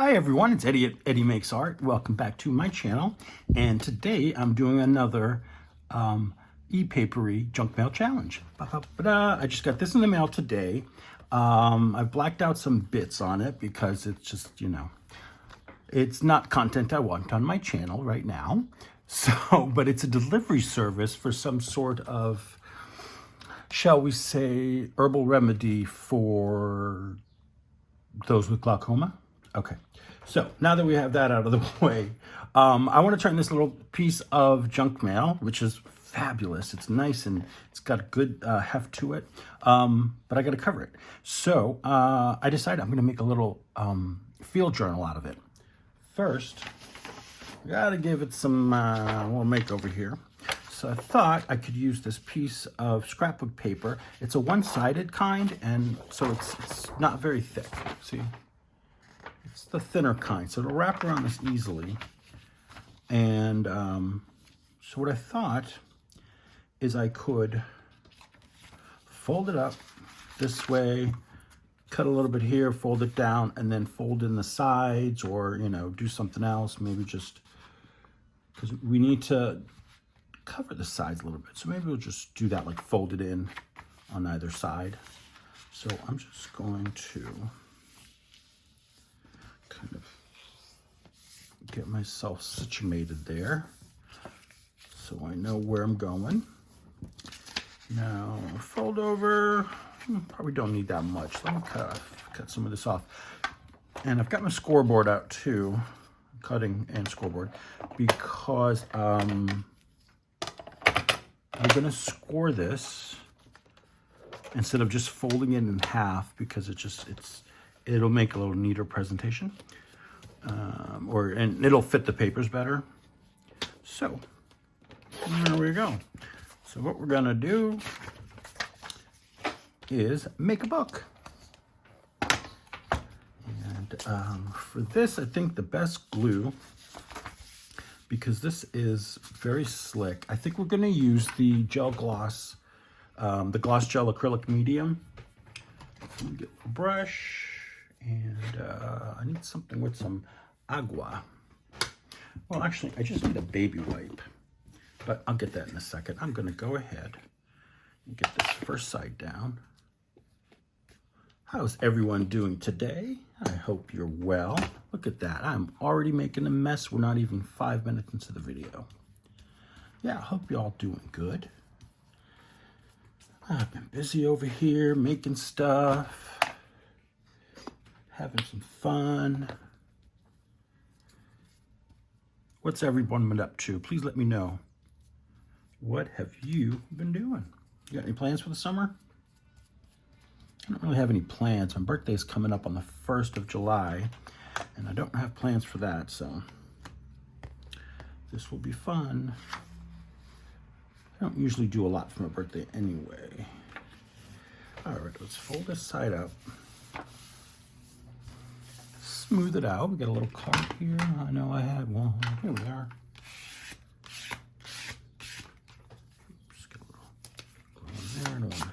Hi everyone, it's Eddie at Eddie Makes Art. Welcome back to my channel. And today I'm doing another e-papery junk mail challenge. I just got this in the mail today. I've blacked out some bits on it because it's just, it's not content I want on my channel right now. So, but it's a delivery service for some sort of, shall we say, herbal remedy for those with glaucoma. Okay, so now that we have that out of the way, I want to turn this little piece of junk mail, which is fabulous. It's nice and it's got a good heft to it, but I got to cover it. So I decided I'm going to make a little field journal out of it. First, I got to give it some little makeover here. So I thought I could use this piece of scrapbook paper. It's a one-sided kind, and so it's not very thick. See? It's the thinner kind, so it'll wrap around this easily. And so what I thought is I could fold it up this way, cut a little bit here, fold it down, and then fold in the sides, or, do something else. Maybe just, because we need to cover the sides a little bit. So maybe we'll just do that, like fold it in on either side. So I'm just going to kind of get myself situated there so I know where I'm going. Now fold over, probably don't need that much. Let me cut some of this off. And I've got my scoreboard out too, cutting and scoreboard, because I'm gonna score this instead of just folding it in half, because it'll make a little neater presentation, and it'll fit the papers better. So there we go. So what we're gonna do is make a book. And for this, I think the best glue, because this is very slick, I think we're gonna use the gel gloss, the gloss gel acrylic medium. So let me get a brush, and I need something with some agua. Well, actually, I just need a baby wipe, but I'll get that in a second. I'm gonna go ahead and get this first side down. How's everyone doing today? I hope you're well. Look at that, I'm already making a mess. We're not even 5 minutes into the video. Yeah, I hope you're all doing good. I've been busy over here making stuff, having some fun. What's everyone been up to? Please let me know. What have you been doing? You got any plans for the summer? I don't really have any plans. My birthday's coming up on the 1st of July, and I don't have plans for that, so this will be fun. I don't usually do a lot for my birthday anyway. All right, let's fold this side up. Smooth it out. We got a little card here. I know I had one. Here we are. Just get a little one there and one.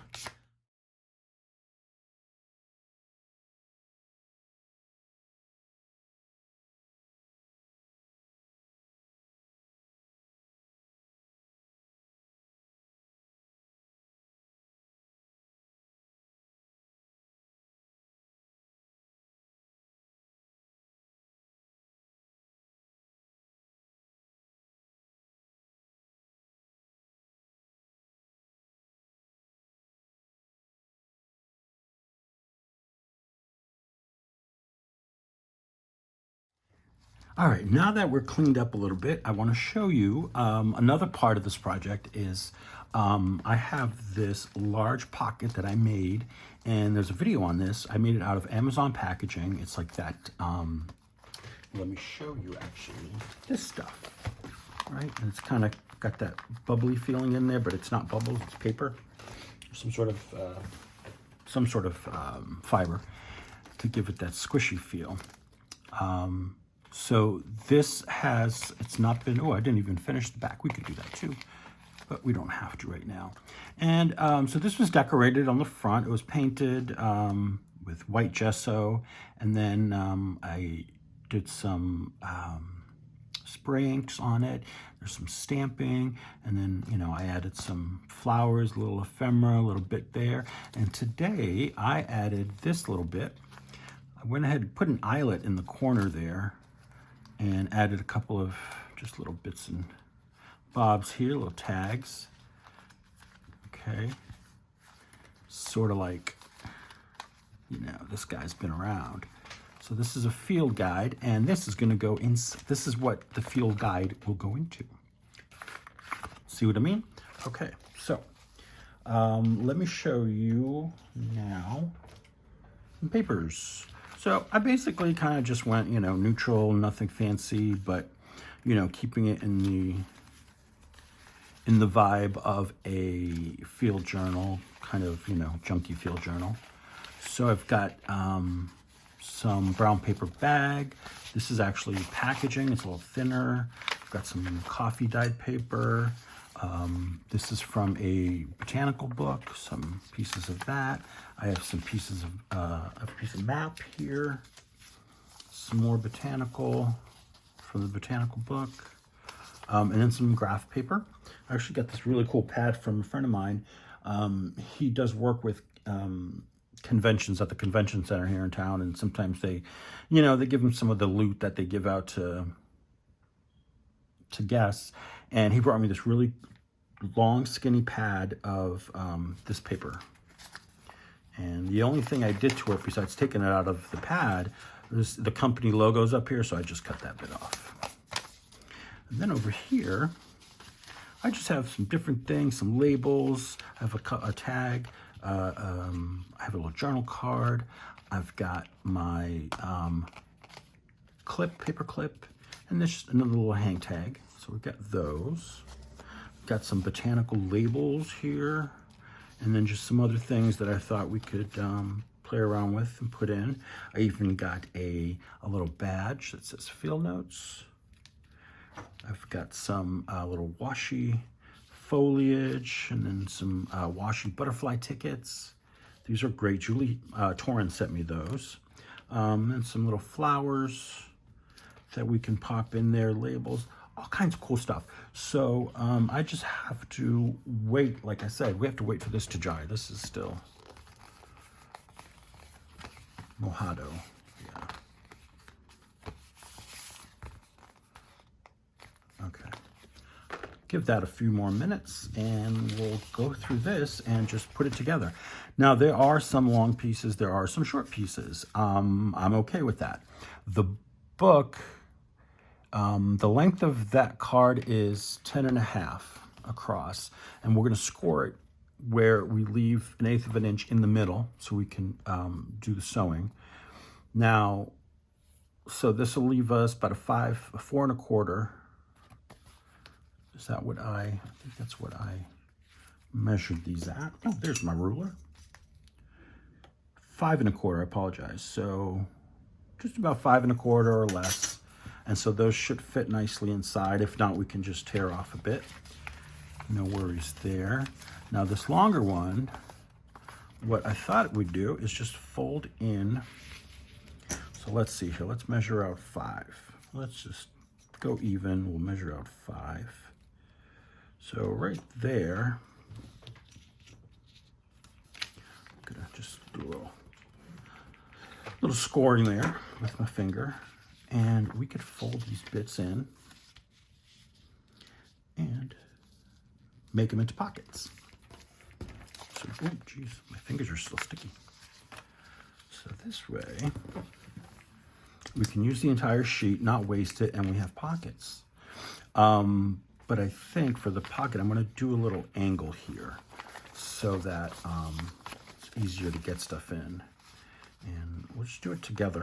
All right, now that we're cleaned up a little bit, I want to show you another part of this project is I have this large pocket that I made, and there's a video on this. I made it out of Amazon packaging. It's like that. Let me show you actually this stuff, right? And it's kind of got that bubbly feeling in there, but it's not bubbles, it's paper, some sort of fiber to give it that squishy feel. So this it's not been, I didn't even finish the back. We could do that too, but we don't have to right now. And so this was decorated on the front. It was painted with white gesso, and then I did some spray inks on it. There's some stamping, and then, you know, I added some flowers, a little ephemera, a little bit there. And today I added this little bit. I went ahead and put an eyelet in the corner there and added a couple of just little bits and bobs here, little tags. Okay. Sort of like, you know, this guy's been around. So this is a field guide, and this is going to go in. This is what the field guide will go into. See what I mean? Okay, so let me show you now some papers. So I basically kind of just went, you know, neutral, nothing fancy, but, you know, keeping it in the vibe of a field journal, kind of, you know, junky field journal. So I've got some brown paper bag. This is actually packaging. It's a little thinner. I've got some coffee dyed paper. This is from a botanical book, some pieces of that. I have some pieces of a piece of map here. Some more botanical from the botanical book. And then some graph paper. I actually got this really cool pad from a friend of mine. He does work with conventions at the convention center here in town, and sometimes they, you know, they give him some of the loot that they give out to guests. And he brought me this really long, skinny pad of this paper. And the only thing I did to it, besides taking it out of the pad, is the company logo's up here, so I just cut that bit off. And then over here, I just have some different things, some labels. I have a tag. I have a little journal card. I've got my paper clip, and there's just another little hang tag. So we've got those. Got some botanical labels here, and then just some other things that I thought we could play around with and put in. I even got a little badge that says Field Notes. I've got some little washi foliage, and then some washi butterfly tickets. These are great. Julie Torrance sent me those. And some little flowers that we can pop in there, labels, all kinds of cool stuff. So I just have to wait. Like I said, we have to wait for this to dry. This is still mojado. Yeah. Okay. Give that a few more minutes, and we'll go through this and just put it together. Now, there are some long pieces. There are some short pieces. I'm okay with that. The book, the length of that card is 10.5 across, and we're going to score it where we leave 1/8 of an inch in the middle so we can do the sewing. Now, so this will leave us about a 4 1/4. Is that what I think that's what I measured these at. Oh, there's my ruler. 5 1/4, I apologize. So just about 5 1/4 or less. And so those should fit nicely inside. If not, we can just tear off a bit. No worries there. Now this longer one, what I thought we'd do is just fold in. So let's see here. Let's measure out 5. Let's just go even. We'll measure out 5. So right there, I'm gonna just do a little scoring there with my finger, and we could fold these bits in and make them into pockets. So, oh geez, my fingers are still sticky. So this way, we can use the entire sheet, not waste it, and we have pockets. But I think for the pocket, I'm going to do a little angle here so that it's easier to get stuff in. And we'll just do it together.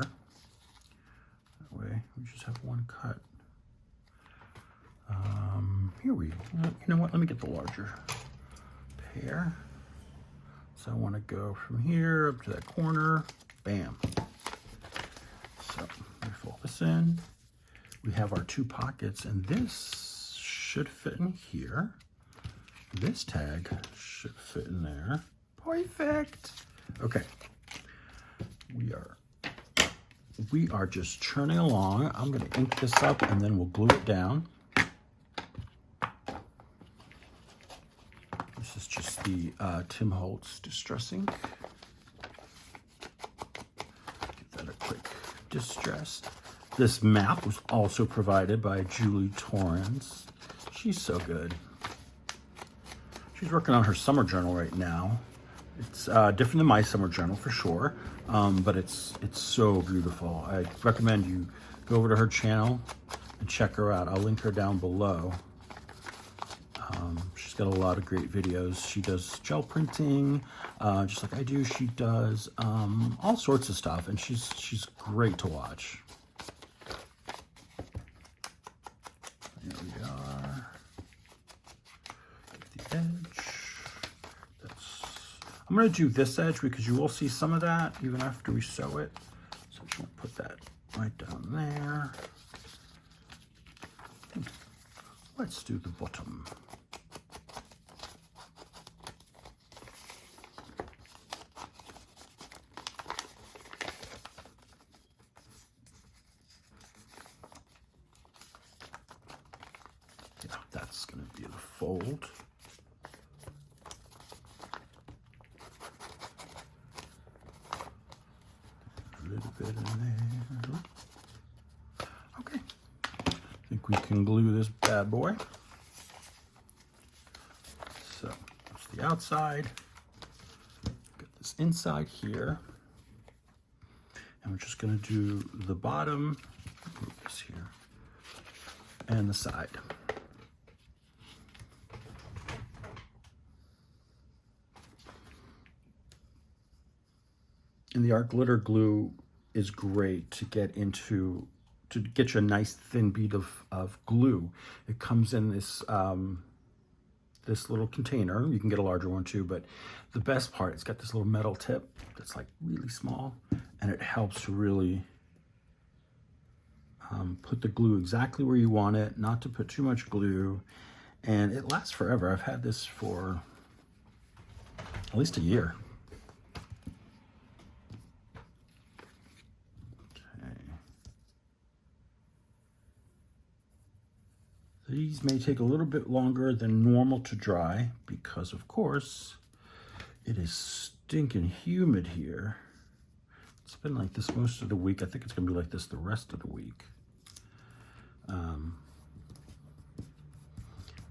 That way, we just have one cut. Here we go. You know what? Let me get the larger pair. So I want to go from here up to that corner. Bam. So let me fold this in. We have our 2 pockets, and this should fit in here. This tag should fit in there. Perfect. Okay. We are we are just churning along. I'm going to ink this up and then we'll glue it down. This is just the Tim Holtz Distress ink. Give that a quick distress. This map was also provided by Julie Torrens. She's so good. She's working on her summer journal right now. It's different than my summer journal for sure, but it's so beautiful. I recommend you go over to her channel and check her out. I'll link her down below. She's got a lot of great videos. She does gel printing, just like I do. She does all sorts of stuff, and she's great to watch. Here we are. Get the edge. I'm going to do this edge because you will see some of that even after we sew it. So I'm just going to put that right down there. Let's do the bottom. Yeah, that's going to be the fold. Little bit in there. Okay, I think we can glue this bad boy. So that's the outside. Get this inside here, and we're just going to do the bottom. Move this here and the side. And the art glitter glue is great to get into, to get you a nice thin bead of glue. It comes in this this little container. You can get a larger one too, but the best part, it's got this little metal tip that's like really small, and it helps to really put the glue exactly where you want it, not to put too much glue, and it lasts forever. I've had this for at least a year. These may take a little bit longer than normal to dry because, of course, it is stinking humid here. It's been like this most of the week. I think it's going to be like this the rest of the week.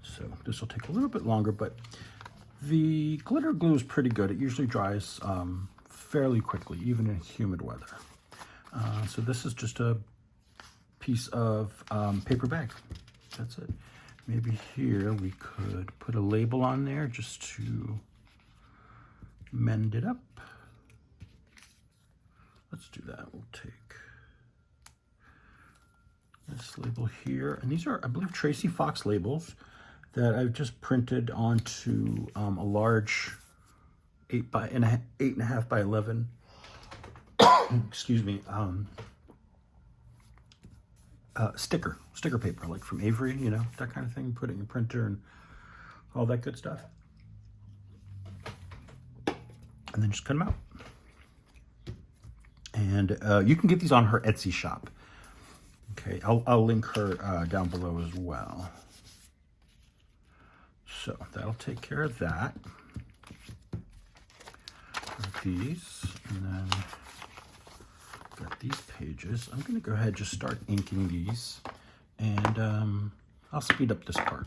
So this will take a little bit longer, but the glitter glue is pretty good. It usually dries fairly quickly, even in humid weather. So this is just a piece of paper bag. That's it. Maybe here we could put a label on there just to mend it up. Let's do that. We'll take this label here. And these are, I believe, Tracy Fox labels that I've just printed onto a large 8.5 by 11, excuse me, sticker paper, like from Avery, you know, that kind of thing. Put it in your printer and all that good stuff. And then just cut them out. And you can get these on her Etsy shop. Okay, I'll link her down below as well. So that'll take care of that. These, and then got these pages. I'm going to go ahead and just start inking these, and I'll speed up this part.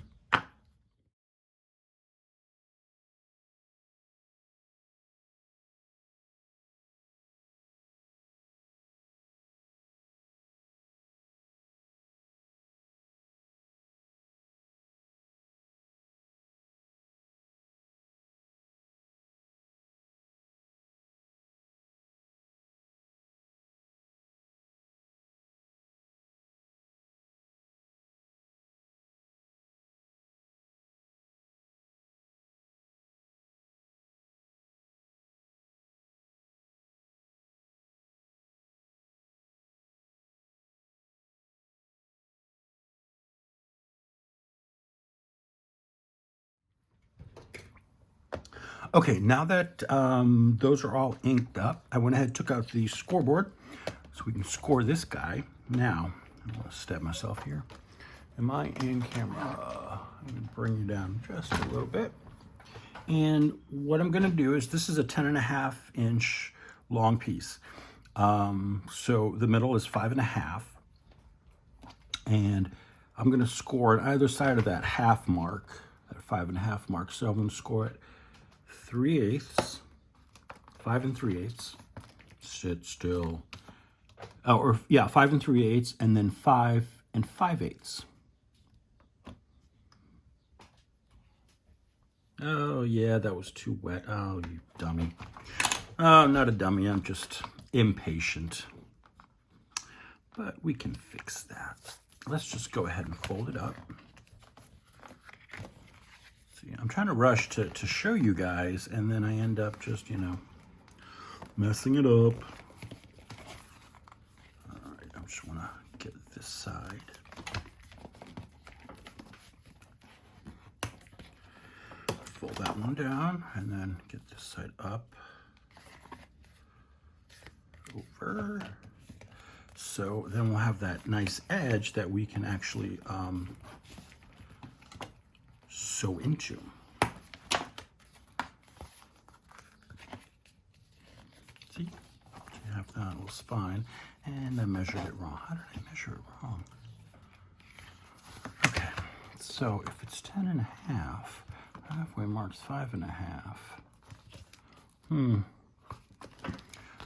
Okay, now that those are all inked up, I went ahead and took out the scoreboard So we can score this guy. Now, I'm going to stab myself here. Am I in camera? I'm going to bring you down just a little bit. And what I'm going to do is, this is a 10.5-inch long piece. So the middle is 5.5. And I'm going to score on either side of that half mark, that 5.5 mark. So I'm going to score it 3/8, 5 3/8. Sit still. Oh, or yeah, 5 3/8, and then 5 5/8. Oh yeah, that was too wet. Oh, you dummy. Oh, I'm not a dummy. I'm just impatient. But we can fix that. Let's just go ahead and fold it up. See, I'm trying to rush to show you guys, and then I end up just, you know, messing it up. All right, I just want to get this side. Fold that one down, and then get this side up. Over. So then we'll have that nice edge that we can actually sew into. See, you have that little spine, and I measured it wrong. How did I measure it wrong? Okay, so if it's 10.5, halfway mark's 5.5.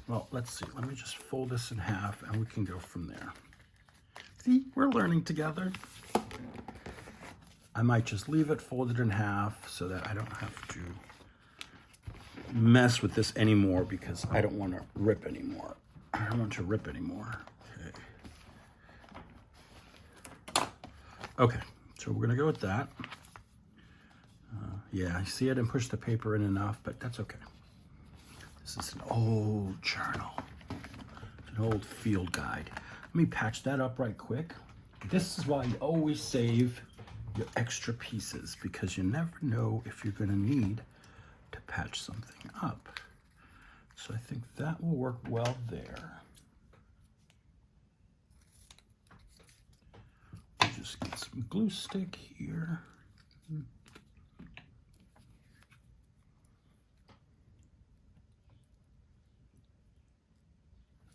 Well, let's see. Let me just fold this in half, and we can go from there. See, we're learning together. I might just leave it folded in half so that I don't have to mess with this anymore, because I don't want to rip anymore. I don't want to rip anymore. Okay, so we're going to go with that. Yeah, I see I didn't push the paper in enough, but that's okay. This is an old journal. It's an old field guide. Let me patch that up right quick. This is why you always save your extra pieces, because you never know if you're going to need to patch something up. So I think that will work well there. We'll just get some glue stick here.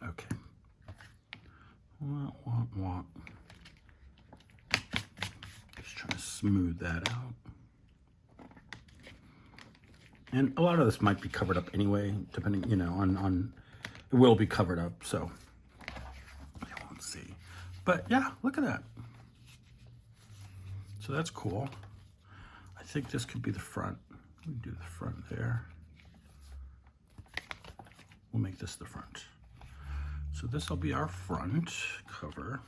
Okay. Just trying to smooth that out. And a lot of this might be covered up anyway, depending, you know, on it will be covered up, so you won't see. But yeah, look at that. So that's cool. I think this could be the front. We do the front there. We'll make this the front. So this will be our front cover.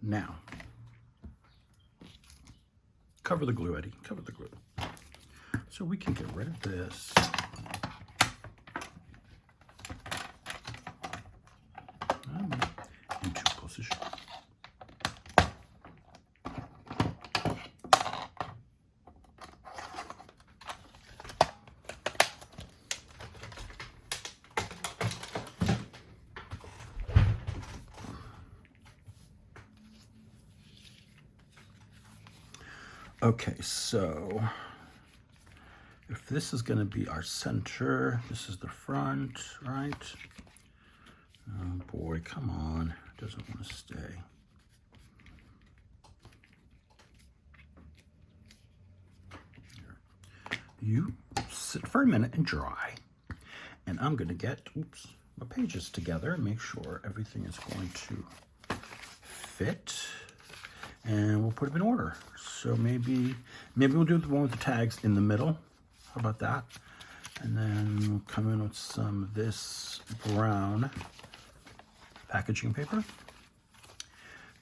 Now, cover the glue, Eddie, cover the glue. So we can get rid of this. Into position. Okay, so if this is going to be our center, this is the front, right? Oh boy, come on. It doesn't want to stay. Here. You sit for a minute and dry. And I'm going to get, my pages together and make sure everything is going to fit. And we'll put them in order. So maybe we'll do the one with the tags in the middle. How about that? And then we'll come in with some of this brown packaging paper.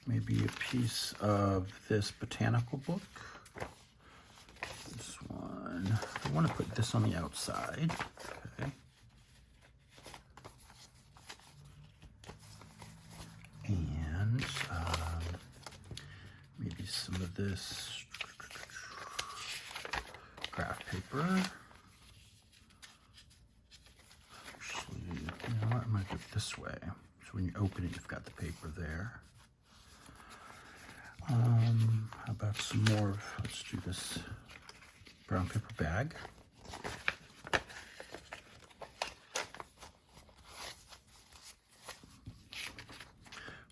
Maybe a piece of this botanical book. This one. I want to put this on the outside. Okay. And maybe some of this craft paper. Actually, you know what? I might do it this way. So when you open it, you've got the paper there. How about some more of, let's do this brown paper bag.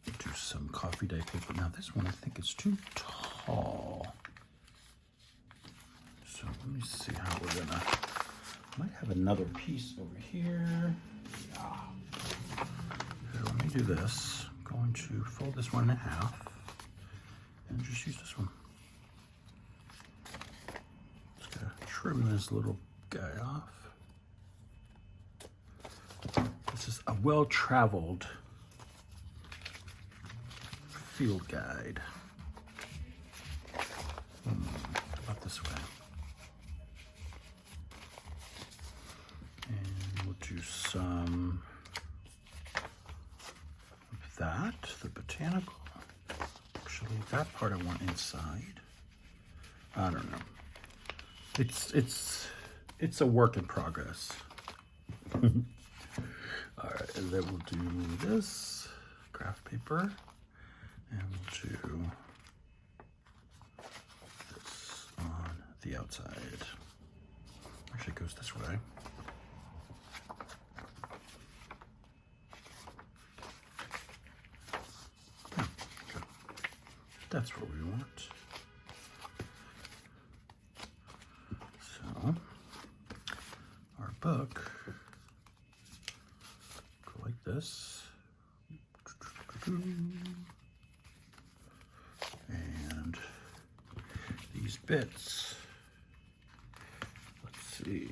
We'll do some coffee dye paper. Now this one I think is too tall. So let me see how we're gonna, might have another piece over here. Yeah. Here, let me do this. I'm going to fold this one in half and just use this one. Just gonna trim this little guy off. This is a well-traveled field guide. How about this way? And we'll do some of that, the botanical. Actually, that part I want inside. I don't know. It's a work in progress. All right, and then we'll do this graph paper, and we'll do this on the outside. Actually, it goes this way. Yeah, okay. That's what we want. So, our book, go like this. And these bits, let's see,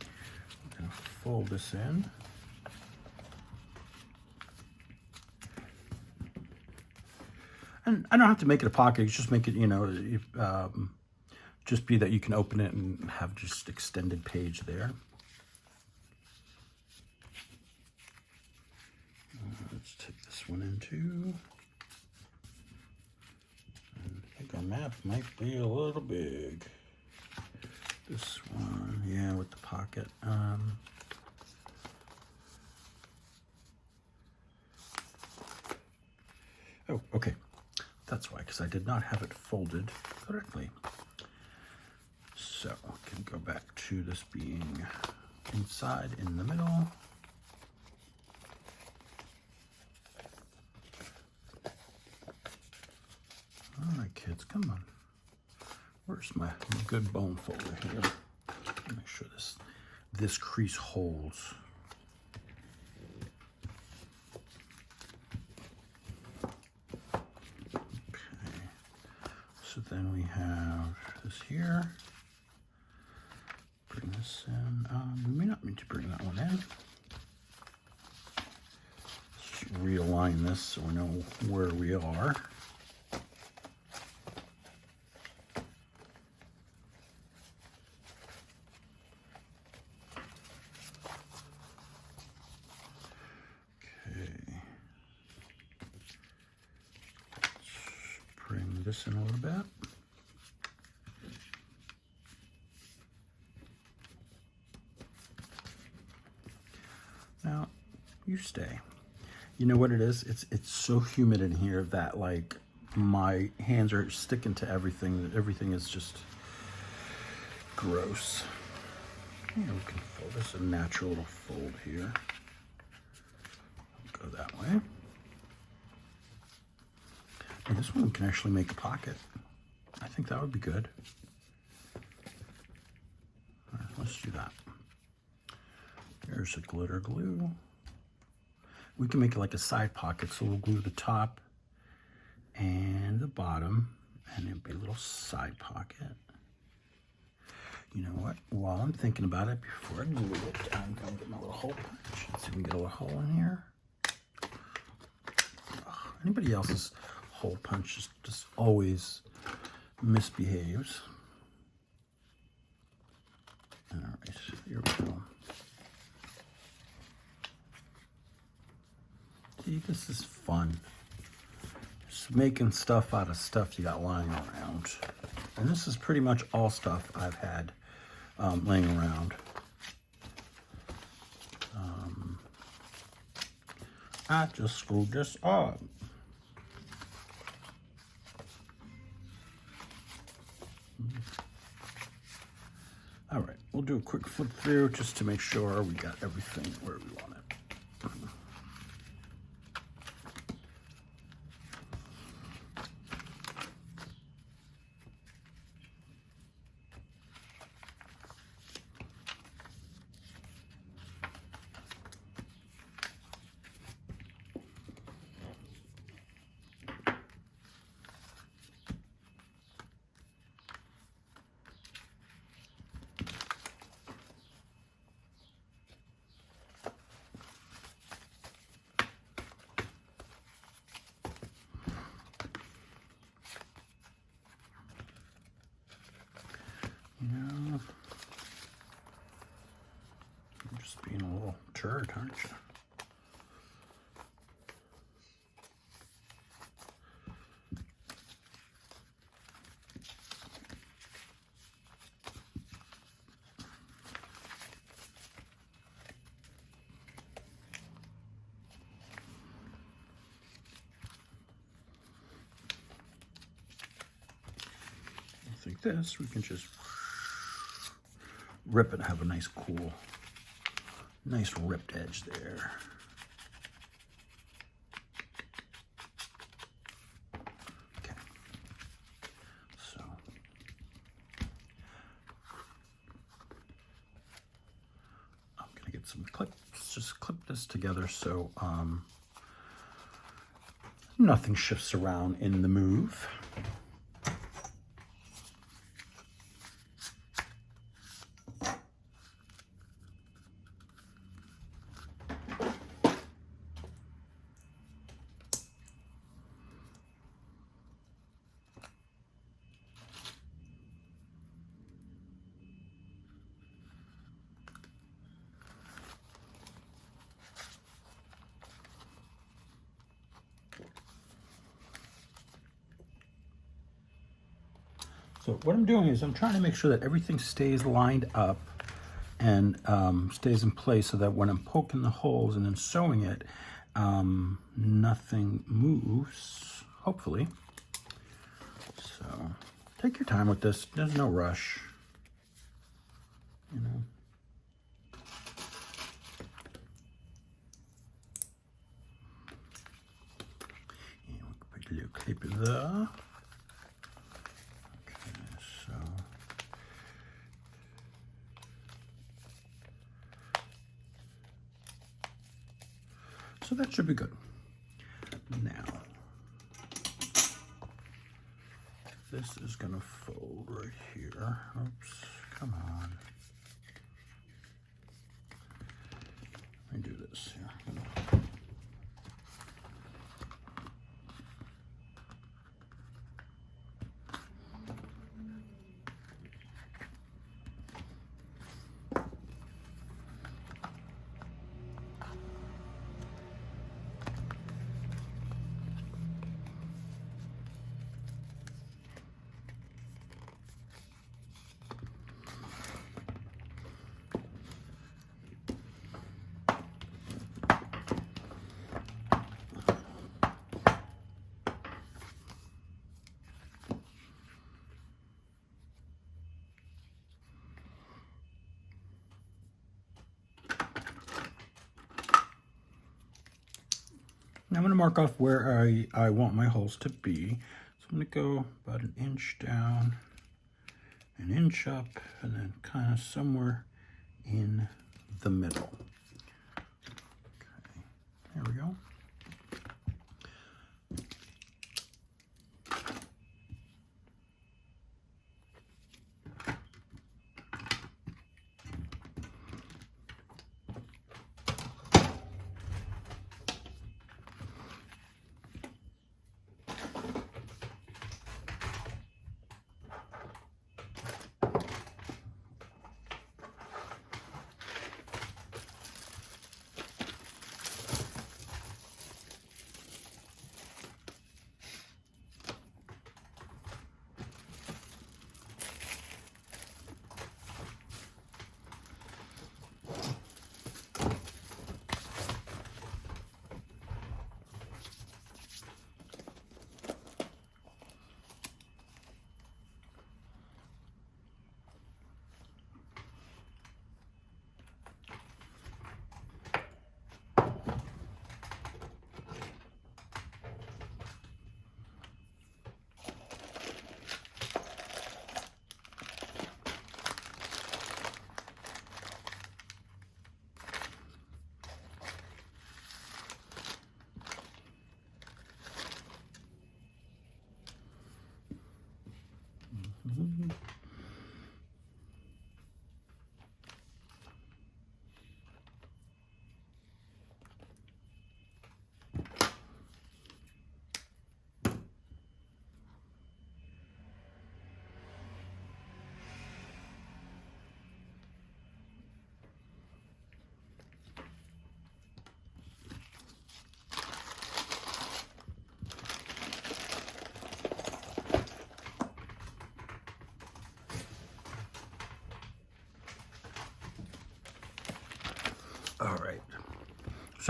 I'm gonna fold this in. And I don't have to make it a pocket, you just make it, you know, just be that you can open it and have just extended page there. Let's take this one in too. And I think our map might be a little big. This one, yeah, with the pocket. Oh, okay. That's why, because I did not have it folded correctly. So we can go back to this being inside in the middle. All right, kids, come on. Where's my good bone folder here? Make sure this crease holds. Okay. So then we have this here. Bring this in. We may not need to bring that one in. Let's realign this so we know where we are. Bring this in a little bit. Now, you stay. You know what it is? It's so humid in here that like my hands are sticking to everything. Everything is just gross. Yeah, we can fold this a natural little fold here. Go that way. And this one we can actually make a pocket. I think that would be good. All right, let's do that. Here's a glitter glue. We can make it like a side pocket, so we'll glue the top and the bottom, and it'll be a little side pocket. You know what? While I'm thinking about it, before I glue it, I'm gonna get my little hole punch. Let's see if we can get a little hole in here. Ugh, anybody else's hole punch just always misbehaves. All right, here we go. See, this is fun. Just making stuff out of stuff you got lying around. And this is pretty much all stuff I've had laying around. I just screwed this up. All right, we'll do a quick flip through just to make sure we got everything where we want it. Yeah. You're just being a little turd, aren't you? I think this, we can just rip it and have a nice cool, nice ripped edge there. Okay, so I'm gonna get some clips, just clip this together so nothing shifts around in the move. So what I'm doing is I'm trying to make sure that everything stays lined up and stays in place so that when I'm poking the holes and then sewing it, nothing moves, hopefully. So take your time with this. There's no rush, you know. And we'll put a little clip there. So that should be good. Now, this is gonna fold right here. Oops, come on. Let me do this here. Now I'm going to mark off where I want my holes to be. So I'm going to go about an inch down, an inch up, and then kind of somewhere in the middle. Okay, there we go.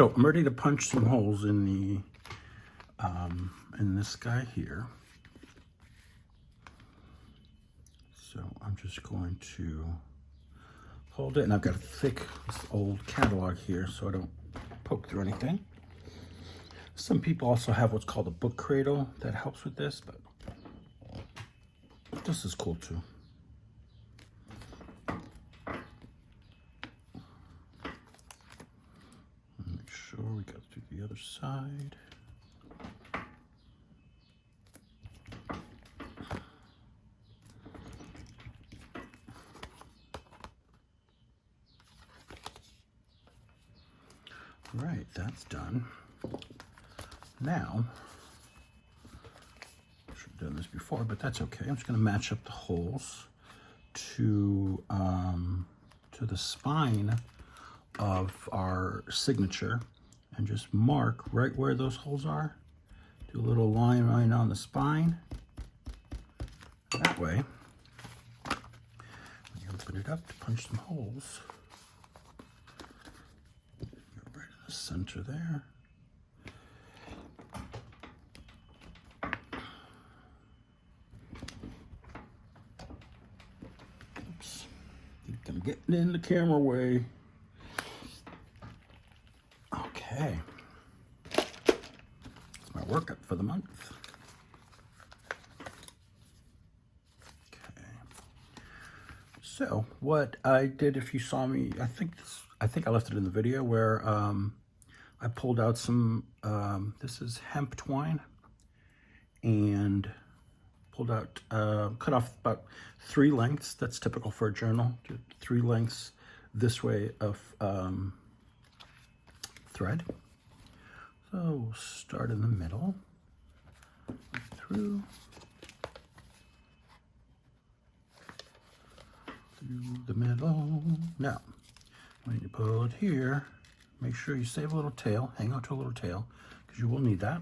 So I'm ready to punch some holes in the in this guy here. So I'm just going to hold it, and I've got a thick old catalog here so I don't poke through anything. Some people also have what's called a book cradle that helps with this, but this is cool too. Make sure we go through the other side. Right, that's done. Now, I should have done this before, but that's okay. I'm just going to match up the holes to the spine of our signature and just mark right where those holes are. Do a little line right on the spine. That way, when you open it up to punch some holes, go right in the center there. Oops, I think I'm getting in the camera way. Okay, that's my workup for the month. Okay, so what I did, if you saw me, I think I left it in the video where I pulled out some. This is hemp twine, and pulled out, cut off about 3 lengths. That's typical for a journal. 3 lengths this way of thread. So we'll start in the middle, through the middle. Now, when you pull it here, make sure you save a little tail, hang on to a little tail, because you will need that.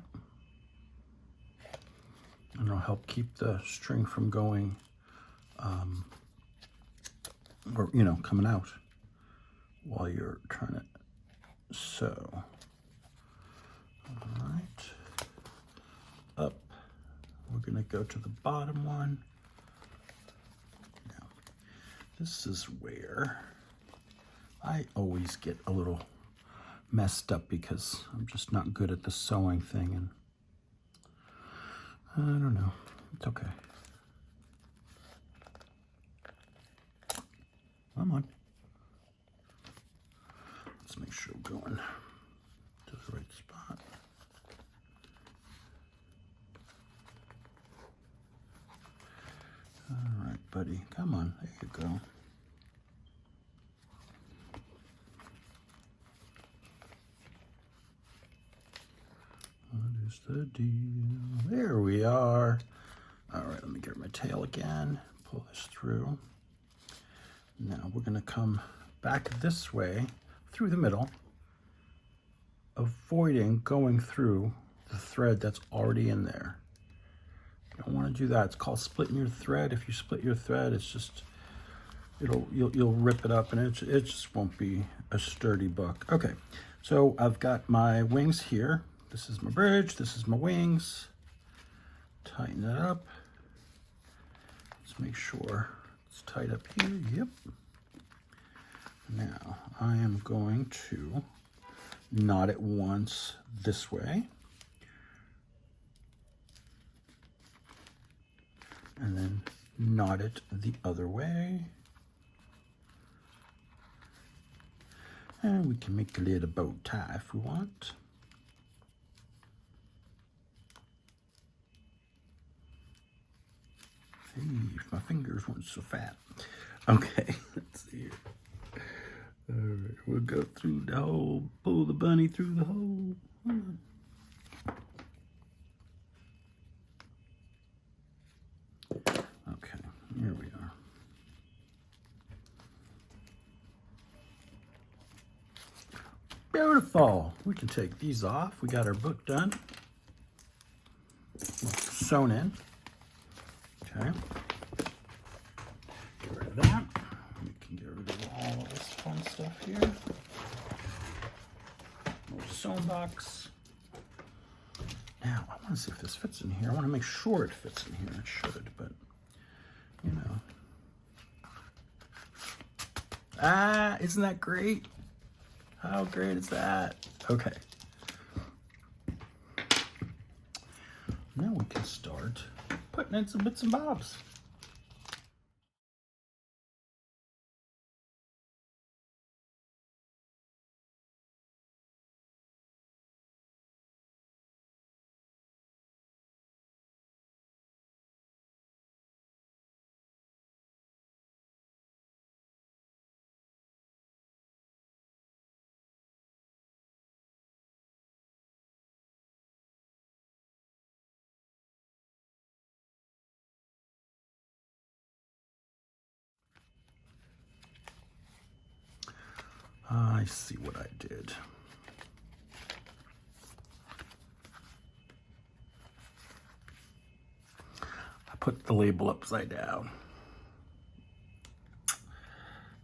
And it'll help keep the string from going, or, you know, coming out while you're trying it. So, all right, up, we're gonna go to the bottom one. Now, this is where I always get a little messed up because I'm just not good at the sewing thing, and I don't know, it's okay. Come on. Let's make sure we're going to the right spot. All right, buddy, come on, there you go. What is the deal? There we are. All right, let me get my tail again, pull this through. Now we're gonna come back this way through the middle, avoiding going through the thread that's already in there. You don't want to do that. It's called splitting your thread. If you split your thread, it's just you'll rip it up, and it just won't be a sturdy book. Okay, so I've got my wings here. This is my bridge. This is my wings. Tighten it up. Let's make sure it's tight up here. Yep. Now, I am going to knot it once this way, and then knot it the other way. And we can make a little bow tie if we want. Hey, if my fingers weren't so fat. Okay, let's see here. All right, we'll go through the hole, pull the bunny through the hole. Okay, here we are. Beautiful. We can take these off. We got our book done. Sewn in. Okay. Get rid of that. We can get rid of all of this fun stuff here. We'll sewn box. Now, I want to see if this fits in here. I want to make sure it fits in here. It should, but, you know. Ah, isn't that great? How great is that? Okay. Now we can start putting in some bits and bobs. I see what I did. I put the label upside down.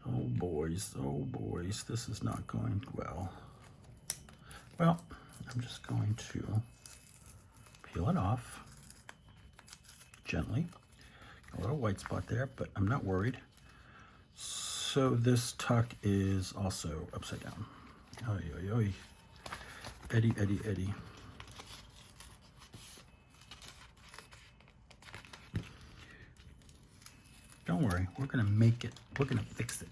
Oh boys, this is not going well. Well, I'm just going to peel it off gently. A little white spot there, but I'm not worried. So this tuck is also upside down. Oy, oy, oy. Eddie, Eddie, Eddie. Don't worry, we're gonna make it. We're gonna fix it.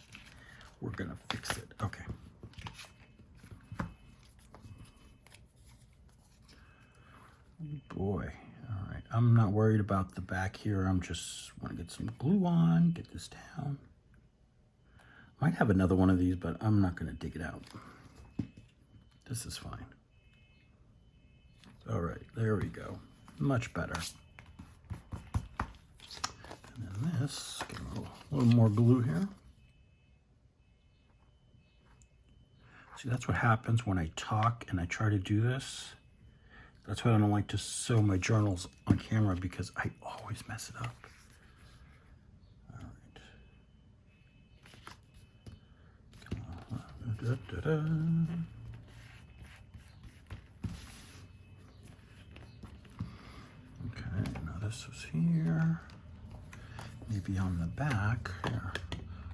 We're gonna fix it. Okay. Oh boy. All right. I'm not worried about the back here. I'm just want to get some glue on, get this down. Might have another one of these, but I'm not going to dig it out. This is fine. All right, there we go. Much better. And then this, get a little more glue here. See, that's what happens when I talk and I try to do this. That's why I don't like to sew my journals on camera, because I always mess it up. Da, da, da. Okay, now this is here. Maybe on the back. Here.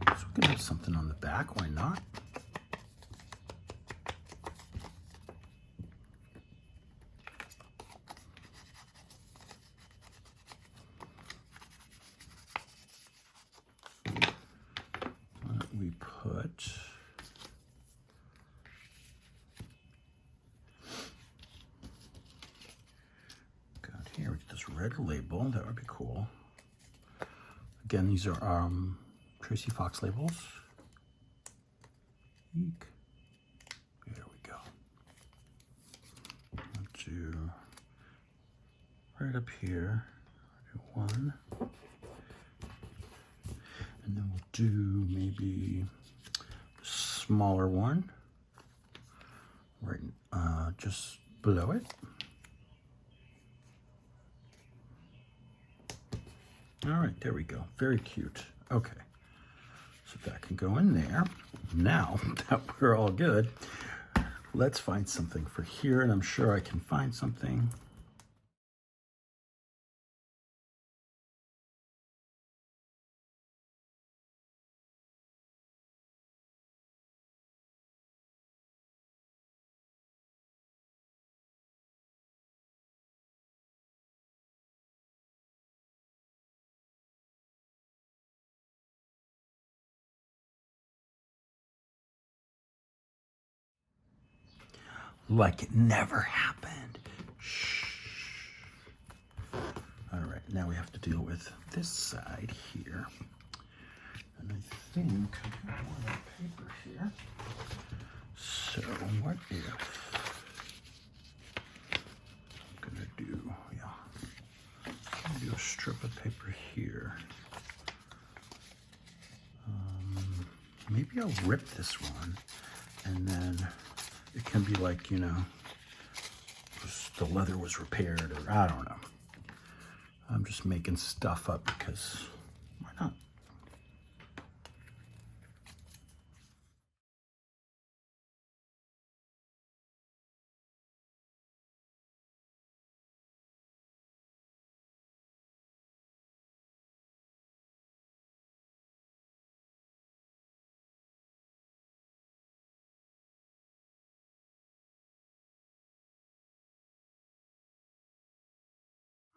So we can have something on the back, why not? We put here, we get this red label. That would be cool. Again, these are Tracy Fox labels. Eek. There we go. I'll do right up here. Do one. And then we'll do maybe a smaller one right just below it. All right, there we go. Very cute. Okay, so that can go in there. Now that we're all good, let's find something for here, and I'm sure I can find something. Like it never happened. Shh. All right, now we have to deal with this side here. And I think I have one more paper here. So what if I'm gonna do, I'm gonna do a strip of paper here. Maybe I'll rip this one, and then it can be like, you know, the leather was repaired, or I don't know. I'm just making stuff up because why not?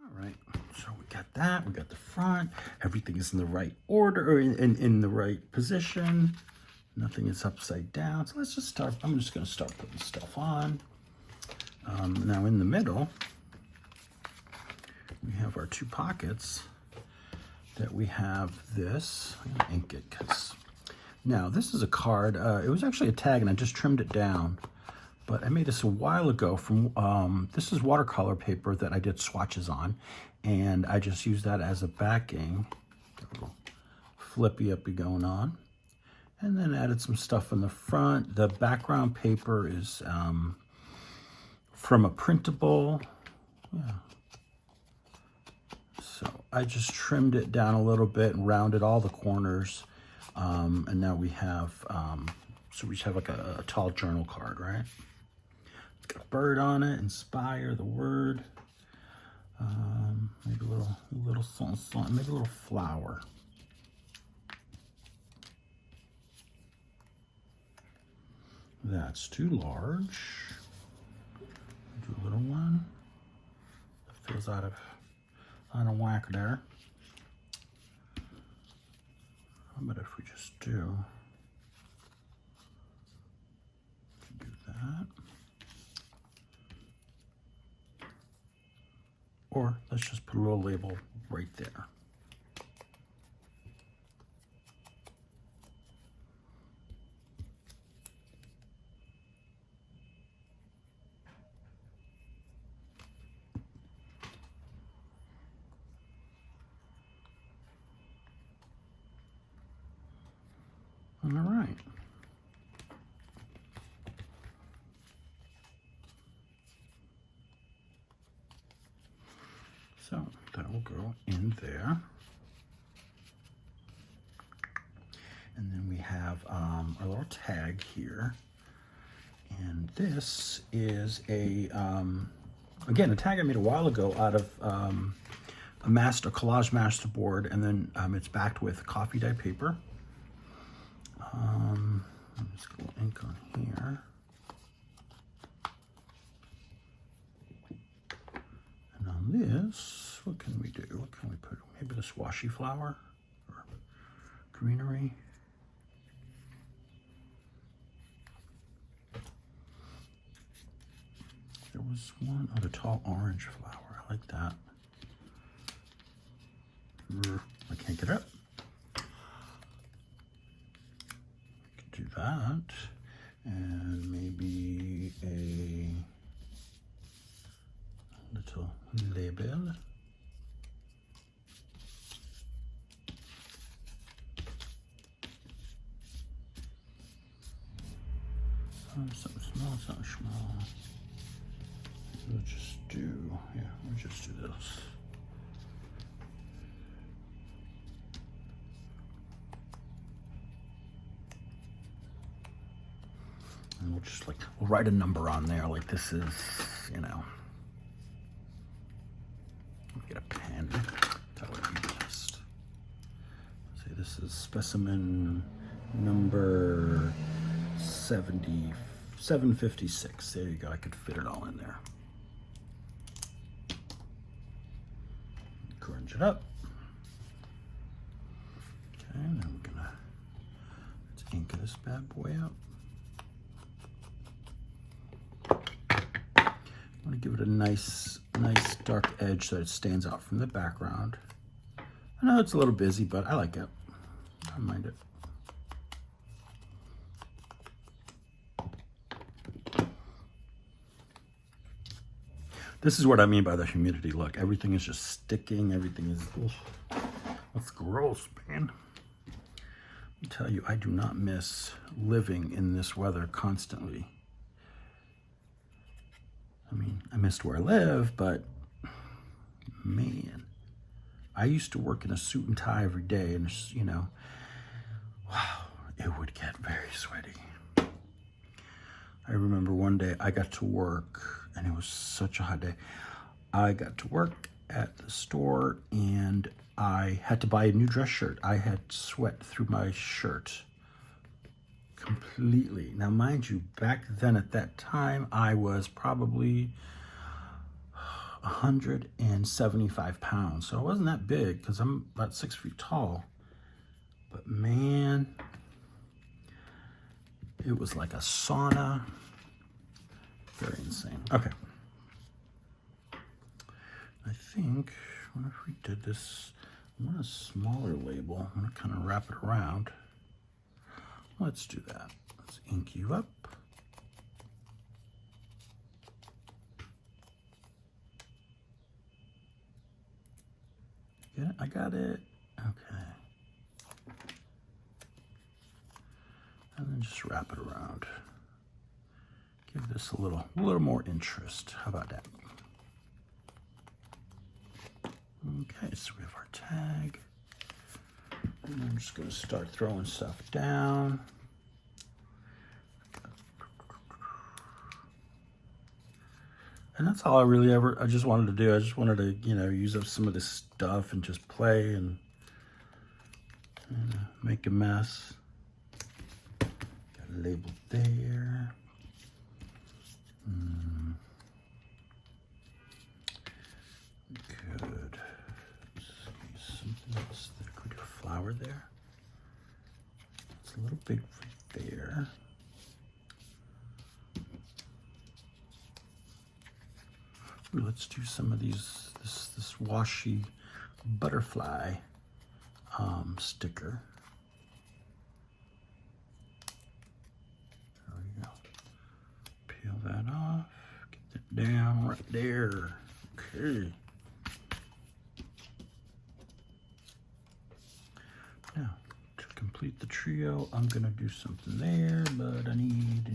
All right, so we got that, we got the front, everything is in the right order, or in the right position. Nothing is upside down. So let's just start, I'm just gonna start putting stuff on. Now in the middle, we have our two pockets that we have this. I'm gonna ink it because now this is a card. It was actually a tag and I just trimmed it down, but I made this a while ago from, this is watercolor paper that I did swatches on, and I just used that as a backing. Got a little flippy uppy going on, and then added some stuff in the front. The background paper is from a printable. Yeah. So I just trimmed it down a little bit and rounded all the corners. And now we have, so we just have like a tall journal card, right? It's got a bird on it, inspire, the word. Maybe a little something, maybe a little flower. That's too large. Do a little one. That feels out of whack there. How about if we just do that? Or let's just put a little label right there. All right. So that will go in there. And then we have our little tag here. And this is a, again, a tag I made a while ago out of a collage master board, and then it's backed with coffee dye paper. Let's go ink on here. And on this, what can we do? What can we put? Maybe this washi flower or greenery. There was one other tall orange flower. I like that. I can't get it up. Do that, and maybe a little label. Something small, something small. We'll just do, yeah, we'll just do this. And we'll just we'll write a number on there, like this is, you know. Get a pen. That would be best. Say this is specimen number 756. There you go. I could fit it all in there. Crunch it up. Okay, and then we're gonna let's ink this bad boy up. I want to give it a nice dark edge so it stands out from the background. I know it's a little busy, but I like it. I don't mind it. This is what I mean by the humidity. Look, everything is just sticking. Everything is, ugh, that's gross, man. I tell you, I do not miss living in this weather constantly. I mean, I missed where I live, but man, I used to work in a suit and tie every day, and you know, wow, it would get very sweaty. I remember one day I got to work, and it was such a hot day. I got to work at the store, and I had to buy a new dress shirt. I had sweat through my shirt completely. Now, mind you, back then at that time, I was probably 175 pounds. So it wasn't that big because I'm about 6 feet tall. But man, it was like a sauna. Very insane. Okay. I think, what if we did this? I want a smaller label. I'm going to kind of wrap it around. Let's do that. Let's ink you up. Get it? I got it. Okay. And then just wrap it around. Give this a little more interest. How about that? Okay, so we have our tag. And I'm just going to start throwing stuff down. And that's all I just wanted to do. I just wanted to, use up some of this stuff and just play and make a mess. Got a label there. Good. Let's see, something else there. Could a flower there? It's a little big for there. Ooh, let's do some of these, this washi butterfly sticker. There we go. Peel that off. Get that down right there. Okay. Now, to complete the trio, I'm gonna do something there, but I need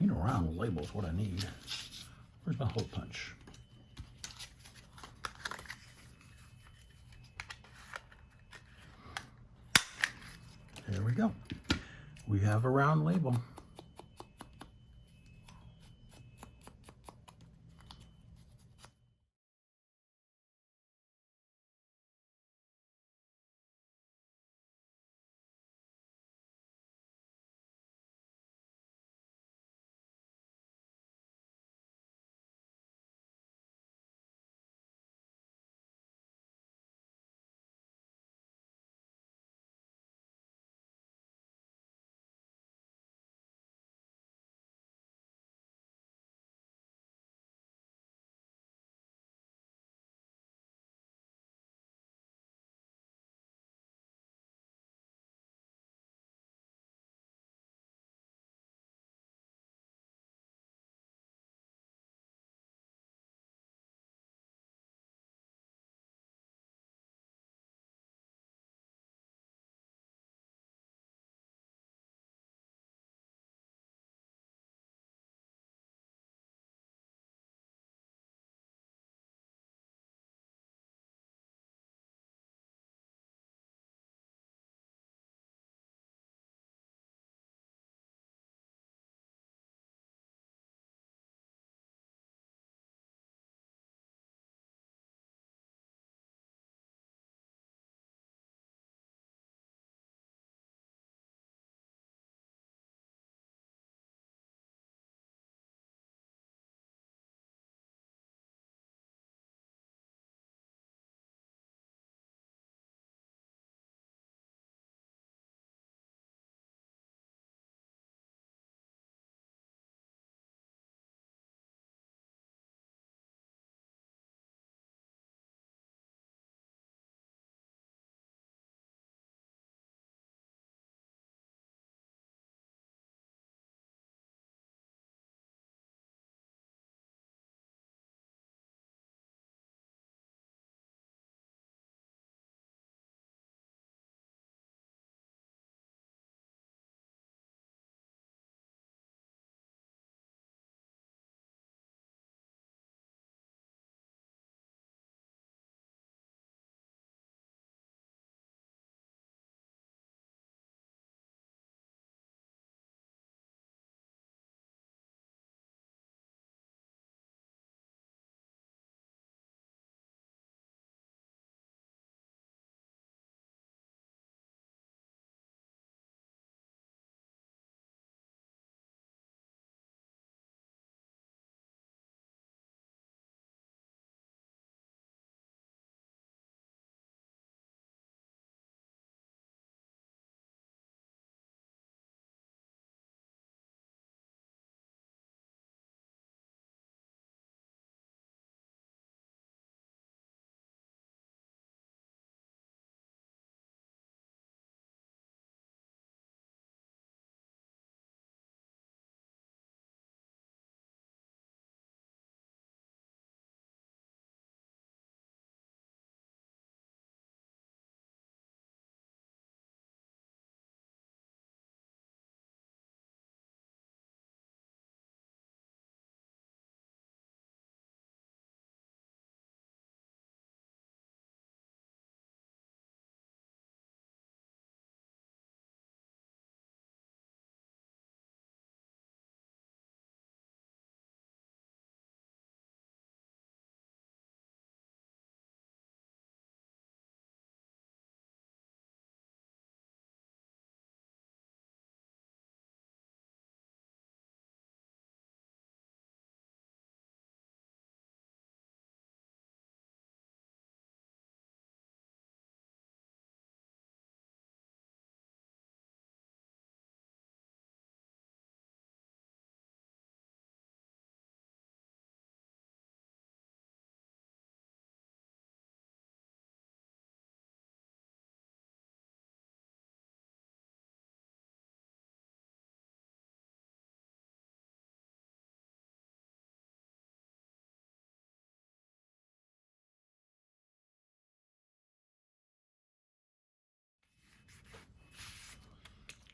a round label is what I need. Where's my hole punch? There we go. We have a round label.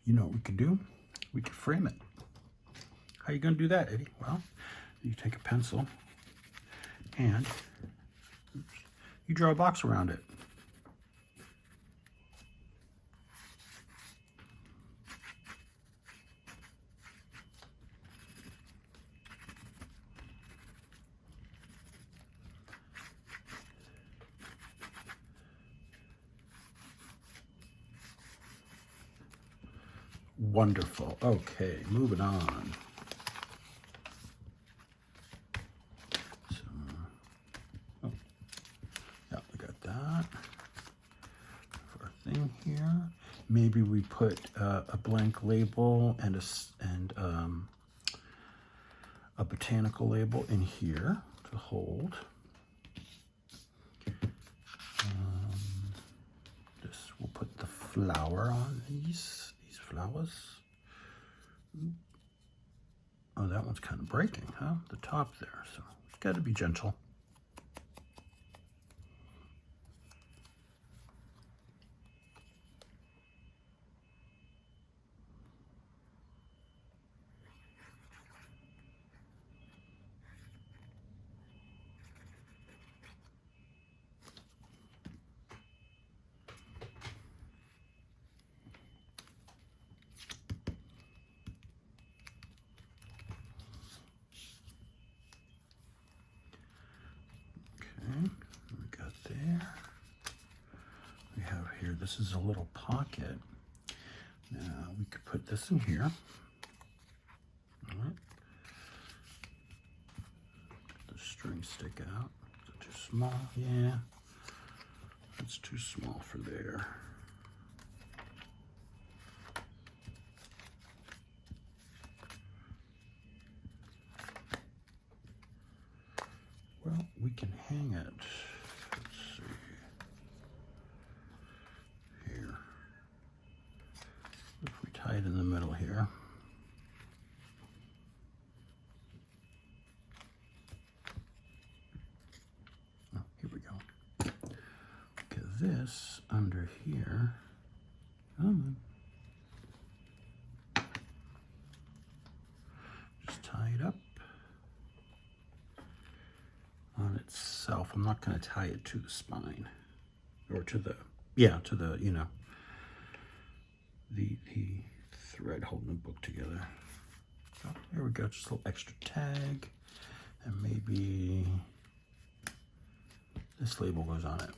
You know what we could do? We could frame it. How you gonna do that, Eddie? Well, you take a pencil and you draw a box around it. Wonderful. Okay, moving on. So, oh, yeah, we got that for our thing here. Maybe we put a blank label and a botanical label in here to hold. This we'll put the flower on these flowers. Oh, that one's kind of breaking, huh? The top there, so it's got to be gentle. We got there. We have here, this is a little pocket. Now we could put this in here. All right. The string stick out. Is it too small? Yeah. It's too small for there. Well, we can hang it. Let's see. Here. If we tie it in the middle here. Oh, here we go. Get this under here. Just tie it up on itself. I'm not going to tie it to the spine or to the, to the, the thread holding the book together. So here we go, just a little extra tag, and maybe this label goes on it.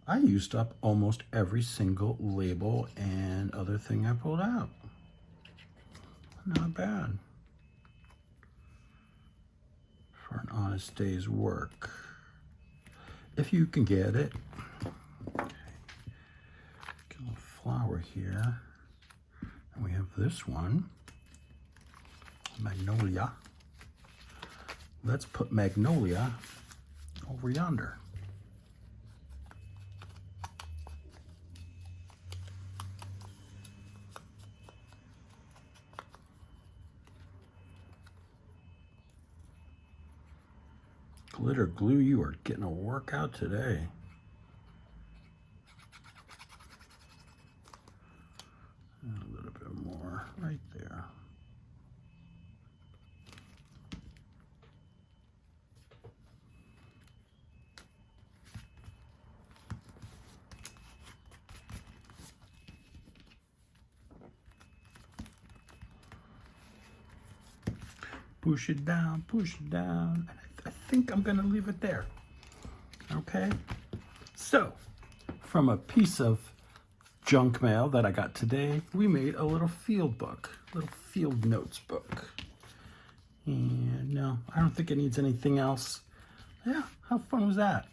I used up almost every single label and other thing I pulled out. Not bad for an honest day's work, if you can get it. Okay. Get a little flower here, and we have this one, Magnolia. Let's put Magnolia over yonder. Glitter glue, you are getting a workout today. And a little bit more right there. Push it down, push it down. I think I'm gonna leave it there. Okay? So, from a piece of junk mail that I got today, we made a little field book, little field notes book. And no, I don't think it needs anything else. Yeah, how fun was that?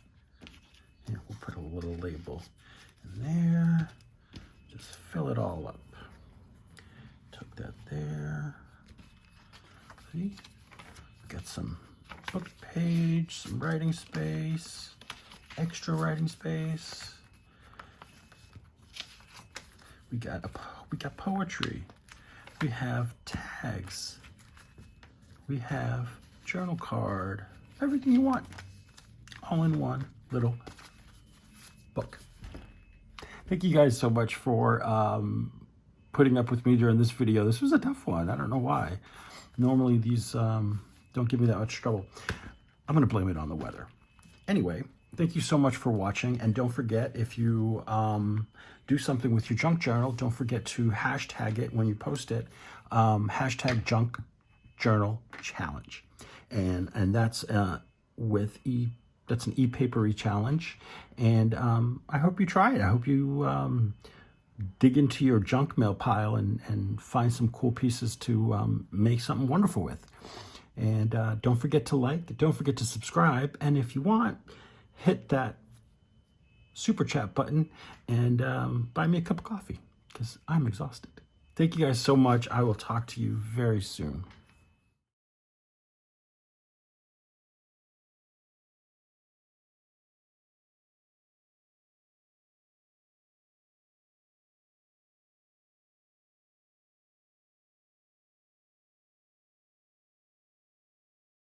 Here, we'll put a little label in there. Just fill it all up. Tuck that there. See? Got some book page, some writing space, extra writing space. We got poetry. We have tags. We have journal card. Everything you want. all in one little book. Thank you guys so much for putting up with me during this video. This was a tough one. I don't know why. Normally these don't give me that much trouble. I'm going to blame it on the weather. Anyway, thank you so much for watching. And don't forget, if you do something with your junk journal, don't forget to hashtag it when you post it. Hashtag junk journal challenge. And that's that's an e-papery challenge. And I hope you try it. I hope you dig into your junk mail pile and find some cool pieces to make something wonderful with. And don't forget to like, don't forget to subscribe. And if you want, hit that super chat button and buy me a cup of coffee because I'm exhausted. Thank you guys so much. I will talk to you very soon.